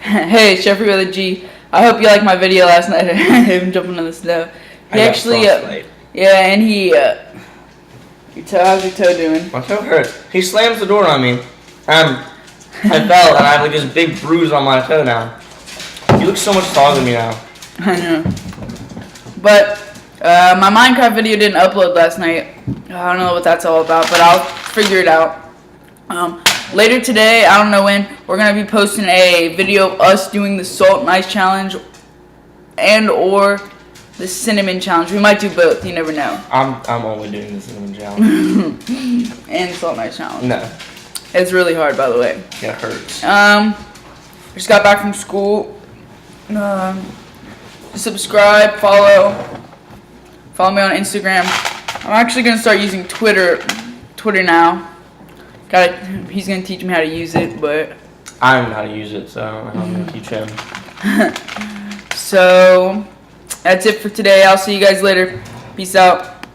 Hey, it's Jeffrey with a G. I hope you liked my video last night. Him jumping in the snow. He actually, yeah, and he, how's your toe doing? My toe hurts. He slams the door on me. I fell and I have like this big bruise on my toe now. He looks so much taller than me now. I know. But my Minecraft video didn't upload last night. I don't know what that's all about, but I'll figure it out. Later today, I don't know when, we're going to be posting a video of us doing the salt and ice challenge and or the cinnamon challenge. We might do both, you never know. I'm only doing the cinnamon challenge. And the salt and ice challenge. No. It's really hard, by the way. It hurts. Just got back from school. Subscribe, follow me on Instagram. I'm actually gonna start using Twitter now. He's gonna teach me how to use it, but I don't know how to use it, so I'm gonna teach him. So that's it for today. I'll see you guys later. Peace out.